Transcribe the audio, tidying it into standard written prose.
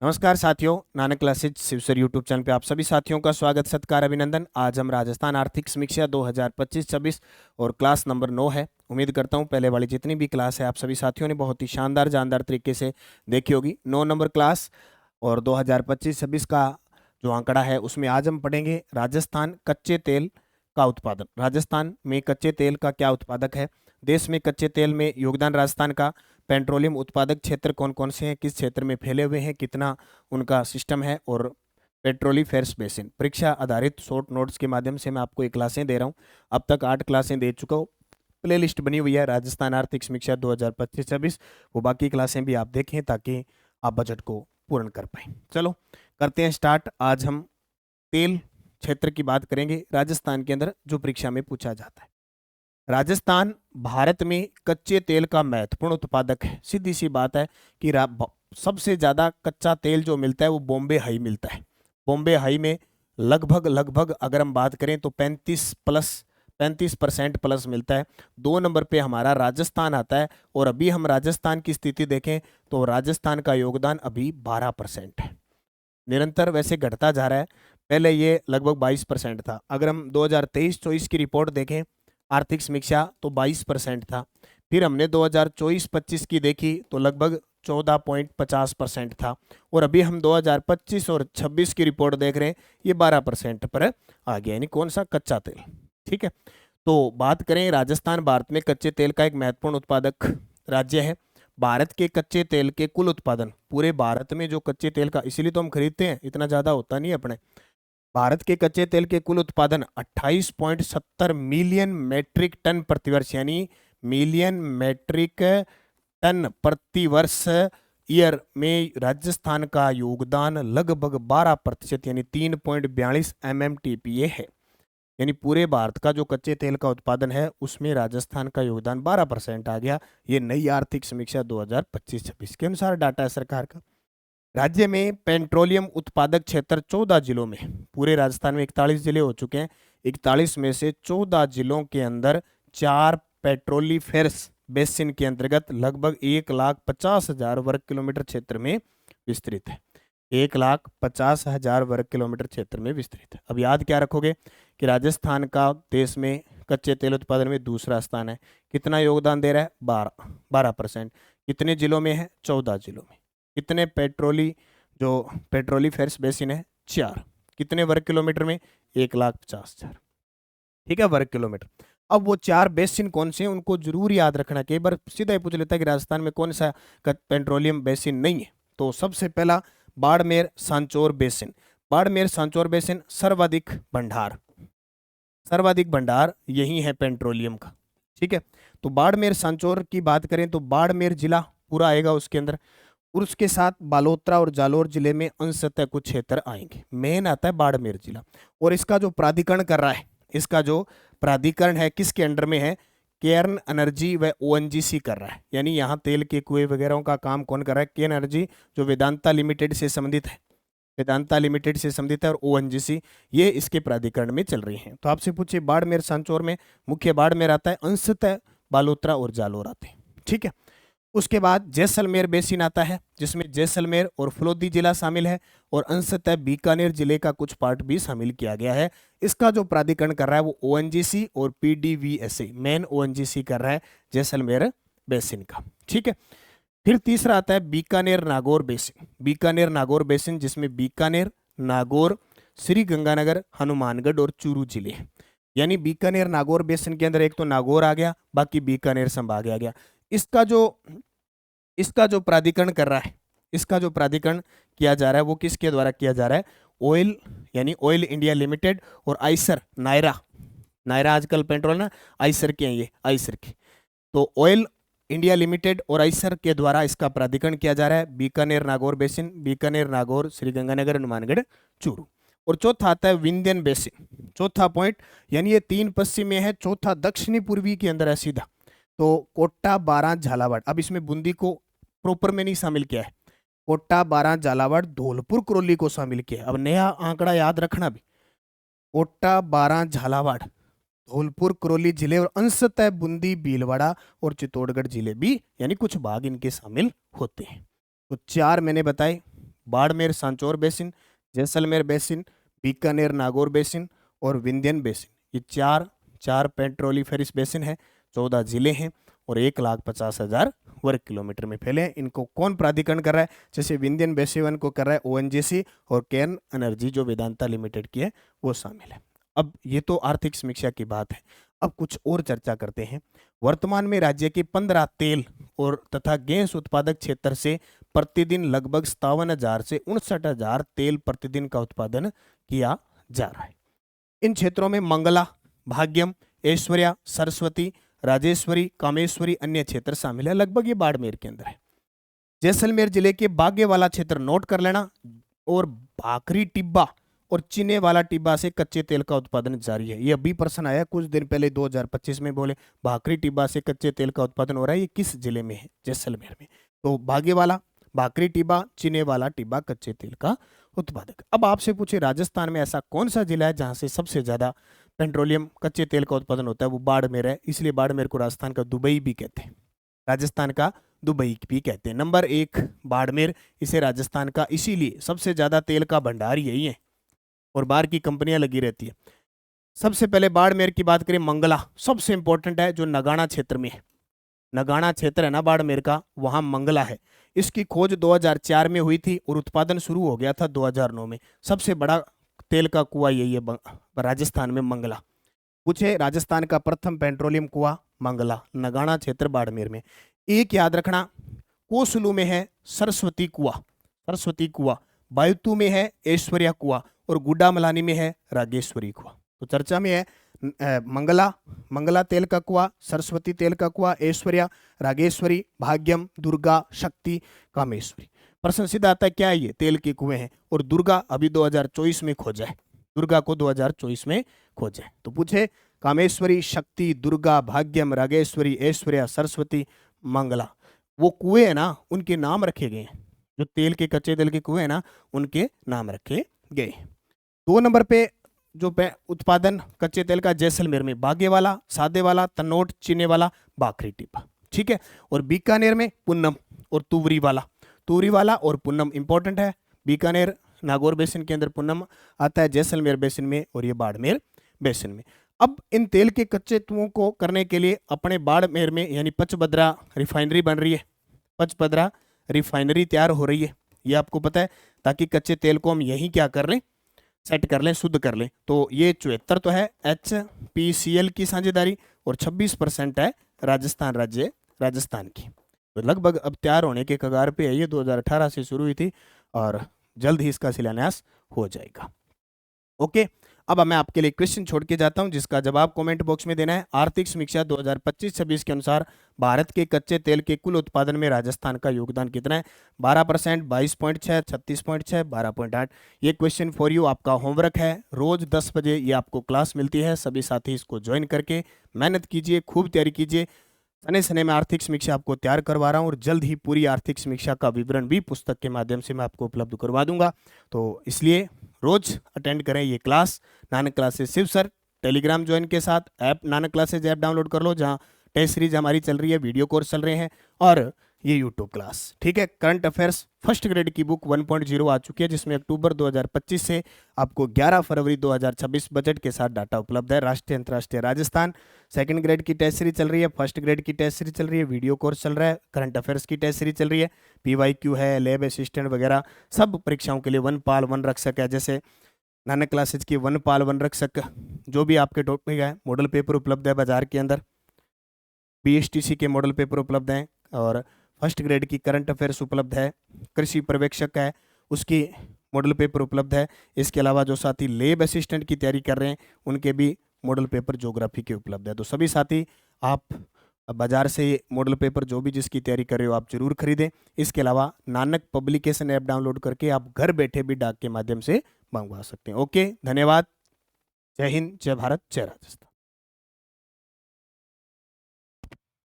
नमस्कार साथियों, Nanak classes शिवसर YouTube channel पे आप सभी साथियों का स्वागत सत्कार अभिनंदन। आज हम राजस्थान आर्थिक समीक्षा 2025-26 और क्लास नंबर 9 है। उम्मीद करता हूँ पहले वाली जितनी भी क्लास है आप सभी साथियों ने बहुत ही शानदार जानदार तरीके से देखी होगी। 9 नंबर क्लास और 2025-26 का जो आंकड़ा है उसमें आज हम पढ़ेंगे राजस्थान कच्चे तेल का उत्पादन। राजस्थान में कच्चे तेल का क्या उत्पादक है, देश में कच्चे तेल में योगदान राजस्थान का, पेट्रोलियम उत्पादक क्षेत्र कौन कौन से हैं, किस क्षेत्र में फैले हुए हैं, कितना उनका सिस्टम है, और पेट्रोलीफेरस बेसिन। परीक्षा आधारित शॉर्ट नोट्स के माध्यम से मैं आपको ये क्लासें दे रहा हूँ। अब तक 8 क्लासें दे चुका हूँ। प्ले लिस्ट बनी हुई है राजस्थान आर्थिक समीक्षा 2025-26, वो बाकी क्लासें भी आप देखें ताकि आप बजट को पूर्ण कर पाए। चलो करते हैं स्टार्ट। आज हम तेल क्षेत्र की बात करेंगे राजस्थान के अंदर जो परीक्षा में पूछा जाता है। राजस्थान भारत में कच्चे तेल का महत्वपूर्ण उत्पादक है। सीधी सी बात है कि सबसे ज्यादा कच्चा तेल जो मिलता है वो बॉम्बे हाई मिलता है। बॉम्बे हाई में लगभग अगर हम बात करें तो 35% प्लस मिलता है। 2 नंबर पे हमारा राजस्थान आता है, और अभी हम राजस्थान की स्थिति देखें तो राजस्थान का योगदान अभी 12% है। निरंतर वैसे घटता जा रहा है, पहले ये लगभग 22% था। अगर हम 2023-24 की रिपोर्ट देखें आर्थिक समीक्षा तो 22% था। फिर हमने 2024-25 की देखी तो लगभग 14.50% था, और अभी हम 2025 और 26 की रिपोर्ट देख रहे हैं ये 12% पर आ गया, यानी कौन सा, कच्चा तेल। ठीक है, तो बात करें राजस्थान भारत में कच्चे तेल का एक महत्वपूर्ण उत्पादक राज्य है। भारत के कच्चे तेल के कुल उत्पादन, पूरे भारत में जो कच्चे तेल का, इसीलिए तो हम खरीदते हैं, इतना ज्यादा होता नहीं अपने। भारत के कच्चे तेल के कुल उत्पादन 28.70 मिलियन मैट्रिक टन प्रतिवर्ष, यानी मिलियन मैट्रिक टन प्रतिवर्ष ईयर में राजस्थान का योगदान लगभग 12% यानी 3.42 MMTPA है। यानी पूरे भारत का जो कच्चे तेल का उत्पादन है उसमें राजस्थान का योगदान 12% आ गया। ये नई आर्थिक समीक्षा 2025-26 के अनुसार डाटा है सरकार का। राज्य में पेट्रोलियम उत्पादक क्षेत्र 14 जिलों में, पूरे राजस्थान में 41 जिले हो चुके हैं। 41 में से 14 जिलों के अंदर 4 पेट्रोलीफेरस बेसिन के अंतर्गत लगभग 1,50,000 वर्ग किलोमीटर क्षेत्र में विस्तृत है। 1,50,000 वर्ग किलोमीटर क्षेत्र में विस्तृत है। अब याद क्या रखोगे कि राजस्थान का देश में कच्चे तेल उत्पादन में दूसरा स्थान है। कितना योगदान दे रहा है? 12%। कितने जिलों में है? 14 जिलों में। कितने पेट्रोलीफेरस बेसिन है? 4। कितने वर्ग किलोमीटर में? 1,50,000। ठीक है, वर्ग किलोमीटर। अब वो 4 बेसिन कौन से हैं उनको जरूर याद रखना। कई बार सीधा ही पूछ लेता है कि राजस्थान में कौन सा पेट्रोलियम बेसिन नहीं है। तो सबसे पहला बाड़मेर सांचौर बेसिन। बाड़मेर सांचौर बेसिन सर्वाधिक भंडार यही है पेट्रोलियम का। ठीक है, तो बाड़मेर सांचौर की बात करें तो बाड़मेर जिला पूरा आएगा उसके अंदर, और उसके साथ बालोतरा और जालोर जिले में अंशतः कुछ क्षेत्र आएंगे। मेन आता है बाड़मेर जिला, और इसका जो प्राधिकरण कर रहा है, इसका जो प्राधिकरण है किसके अंडर में है? केर्न एनर्जी व ओएनजीसी कर रहा है। यानी यहाँ तेल के कुएं वगैरह का काम कौन कर रहा है? केर्न एनर्जी जो वेदांता लिमिटेड से संबंधित है, वेदांता लिमिटेड से संबंधित है, और ओएनजीसी ये इसके प्राधिकरण में चल रही हैं। तो आपसे पूछे बाड़मेर सांचौर में मुख्य बाड़मेर आता है, अंशतः बालोतरा और जालोर आते हैं। ठीक है, उसके बाद जैसलमेर बेसिन आता है जिसमें जैसलमेर और फलोदी जिला शामिल है, और अंशतः बीकानेर जिले का कुछ पार्ट भी शामिल किया गया है। इसका जो प्राधिकरण कर रहा है वो ओएनजीसी और पीडीवीएसए, मेन ओएनजीसी कर रहा है जैसलमेर बेसिन का। ठीक है, फिर तीसरा आता है बीकानेर नागौर बेसिन। बीकानेर नागौर बेसिन जिसमें बीकानेर, नागौर, श्री गंगानगर, हनुमानगढ़ और चूरू जिले हैं। यानी बीकानेर नागौर बेसिन के अंदर एक तो नागौर आ गया, बाकी बीकानेर संभाग आ गया। इसका जो प्राधिकरण कर रहा है, इसका जो प्राधिकरण किया जा रहा है वो किसके द्वारा किया जा रहा है? ऑयल, यानी ऑयल इंडिया लिमिटेड और आइसर, नायरा आजकल पेट्रोल ना आइसर के हैं, ये आइसर के। तो ऑयल इंडिया लिमिटेड और आइसर के द्वारा इसका प्राधिकरण किया जा रहा है। बीकानेर नागौर बेसिन, बीकानेर, नागौर, श्रीगंगानगर, हनुमानगढ़, चूरू। और चौथा आता है विंध्यन बेसिन। चौथा पॉइंट, यानी ये 3 पश्चिम में है, चौथा दक्षिणी पूर्वी के अंदर है सीधा। तो कोटा, बारां, झालावाड़, अब इसमें बूंदी को प्रॉपर में नहीं शामिल किया है, कोटा, बारां, झालावाड़, धौलपुर, करौली को शामिल किया है। अब नया आंकड़ा याद रखना भी, कोटा, बारां, झालावाड़, धौलपुर, करौली जिले और अंशतः बूंदी, भीलवाड़ा और चित्तौड़गढ़ जिले भी, यानी कुछ भाग इनके शामिल होते हैं। तो 4 मैंने बताए, Barmer Sanchore basin, Jaisalmer basin, Bikaner Nagaur basin और विंध्यन बेसिन। ये चार पेट्रोलिफेरस बेसिन है, 14 जिले हैं और 1,50,000 वर्ग किलोमीटर में फैले हैं। इनको कौन प्राधिकरण कर रहा है? जैसे विंध्यन बेसिन को कर रहा है ओएनजीसी और केन एनर्जी जो वेदांता लिमिटेड की है वो शामिल है। अब ये तो आर्थिक समीक्षा की बात है। अब कुछ और चर्चा करते हैं। वर्तमान में राज्य के 15 तेल और तथा गैस उत्पादक क्षेत्र से प्रतिदिन लगभग 57,000 से 59,000 तेल प्रतिदिन का उत्पादन किया जा रहा है। इन क्षेत्रों में मंगला, भाग्यम, ऐश्वर्या, सरस्वती, राजेश्वरी, कामेश्वरी अन्य क्षेत्र शामिल है। लगभग ये बाड़मेर के अंदर है। जैसलमेर जिले के बागेवाला क्षेत्र नोट कर लेना और भाखरी टिब्बा और चिने वाला टिब्बा से कच्चे तेल का उत्पादन जारी है। ये अभी प्रश्न आया कुछ दिन पहले 2025 में, बोले भाखरी टिब्बा से कच्चे तेल का उत्पादन हो रहा है, ये किस जिले में है? जैसलमेर में। तो बागेवाला, भाखरी टिब्बा, चिने वाला टिब्बा कच्चे तेल का उत्पादक। अब आपसे पूछे राजस्थान में ऐसा कौन सा जिला है जहां से सबसे ज्यादा पेट्रोलियम कच्चे तेल का उत्पादन होता है? वो बाड़मेर है, इसलिए बाड़मेर को राजस्थान का दुबई भी कहते हैं। राजस्थान का दुबई भी कहते हैं। नंबर 1 बाड़मेर, इसे राजस्थान का इसीलिए सबसे ज्यादा तेल का भंडार यही है और बाहर की कंपनियां लगी रहती है। सबसे पहले बाड़मेर की बात करें, मंगला सबसे इंपॉर्टेंट है जो नगाना क्षेत्र में है। नगाना क्षेत्र है ना बाड़मेर का, वहां मंगला है। इसकी खोज 2004 में हुई थी और उत्पादन शुरू हो गया था 2009 में। सबसे बड़ा तेल का कुआं यही है राजस्थान में, मंगला। पूछे राजस्थान का प्रथम पेट्रोलियम कुआं मंगला, नगाना क्षेत्र बाड़मेर में। एक याद रखना, कोसलू में है सरस्वती कुआं, सरस्वती कुआं, बायतू में है ऐश्वर्या कुआं और गुड्डामलानी में है रागेश्वरी कुआं। तो चर्चा में है मंगला तेल का कुआं, सरस्वती तेल का कुआं, ऐश्वर्या, रागेश्वरी, भाग्यम, दुर्गा, शक्ति, कामेश्वरी। प्रश्न सीधा आता है क्या ये तेल के कुएं हैं? और दुर्गा अभी 2024 में खोजा है, दुर्गा को 2024 में खोजा है। तो पूछे कामेश्वरी, शक्ति, दुर्गा, भाग्यम, रागेश्वरी, ऐश्वर्या, सरस्वती, मंगला, वो कुएं है ना उनके नाम रखे गए हैं। जो तेल के कच्चे तेल के कुएं हैं ना उनके नाम रखे गए। 2 नंबर पे जो उत्पादन कच्चे तेल का जैसलमेर में बागेवाला, सादेवाला, तनोट, चिनेवाला, भाखरी टिब्बा, ठीक है। और बीकानेर में पुन्नम और तुवरीवाला और पुन्नम इंपॉर्टेंट है। बीकानेर नागौर बेसिन के अंदर पुन्नम आता है, जैसलमेर बेसिन में और ये बाड़मेर बेसिन में। अब इन तेल के कच्चे तुओं को करने के लिए अपने बाड़मेर में यानी पचभद्रा रिफाइनरी बन रही है, पचभद्रा रिफाइनरी तैयार हो रही है, ये आपको पता है, ताकि कच्चे तेल को हम यहीं क्या कर लें, सेट कर लें, शुद्ध कर लें। तो ये 74 तो है HPCL की साझेदारी और 26% है राजस्थान राज्य, राजस्थान की। तो लगभग अब तैयार होने के कगार पे है। ये 2018 से शुरू हुई थी और जल्द ही इसका शिलान्यास हो जाएगा। ओके, अब मैं आपके लिए क्वेश्चन छोड़ के जाता हूं जिसका जवाब कमेंट बॉक्स में देना है। आर्थिक समीक्षा 2025-26 के अनुसार भारत के कच्चे तेल के कुल उत्पादन में राजस्थान का योगदान कितना है? 12%, 22.6, 36.6, 12.8। ये क्वेश्चन फॉर यू आपका होमवर्क है। रोज 10 बजे ये आपको क्लास मिलती है। सभी साथी इसको ज्वाइन करके मेहनत कीजिए, खूब तैयारी कीजिए। सने सने में आर्थिक समीक्षा आपको तैयार करवा रहा हूँ और जल्द ही पूरी आर्थिक समीक्षा का विवरण भी पुस्तक के माध्यम से मैं आपको उपलब्ध करवा दूंगा। तो इसलिए रोज अटेंड करें ये class. Nanak classes Shiv sir Telegram join के साथ app Nanak classes app download कर लो, जहाँ टेस्ट सीरीज हमारी चल रही है, वीडियो कोर्स चल रहे हैं और ये यूट्यूब क्लास, ठीक है। करंट अफेयर्स फर्स्ट ग्रेड की बुक 1.0 आ चुकी है जिसमें अक्टूबर 2025 से आपको 11 फरवरी 2026 बजट के साथ डाटा उपलब्ध है। राष्ट्रीय, अंतर्राष्ट्रीय, राजस्थान। सेकंड ग्रेड की टेस्ट सीरीज चल रही है, फर्स्ट ग्रेड की टेस्ट सीरीज चल रही है, वीडियो कोर्स चल रहा है, करंट अफेयर्स की टेस्ट सीरीज चल रही है, PYQ है, लैब असिस्टेंट वगैरह सब परीक्षाओं के लिए वन पाल वन रक्षक है। जैसे नानक क्लासेज की वन पाल वन रक्षक जो भी आपके टॉपिक है, मॉडल पेपर उपलब्ध है बाजार के अंदर, BSTC के मॉडल पेपर उपलब्ध हैं और फर्स्ट ग्रेड की करंट अफेयर्स उपलब्ध है, कृषि पर्यवेक्षक है उसकी मॉडल पेपर उपलब्ध है। इसके अलावा जो साथी लेब असिस्टेंट की तैयारी कर रहे हैं उनके भी मॉडल पेपर ज्योग्राफी के उपलब्ध है। तो सभी साथी आप बाजार से मॉडल पेपर जो भी जिसकी तैयारी कर रहे हो आप जरूर खरीदें। इसके अलावा नानक पब्लिकेशन ऐप डाउनलोड करके आप घर बैठे भी डाक के माध्यम से मंगवा सकते हैं। ओके, धन्यवाद। जय हिंद, जय भारत, जय राजस्थान।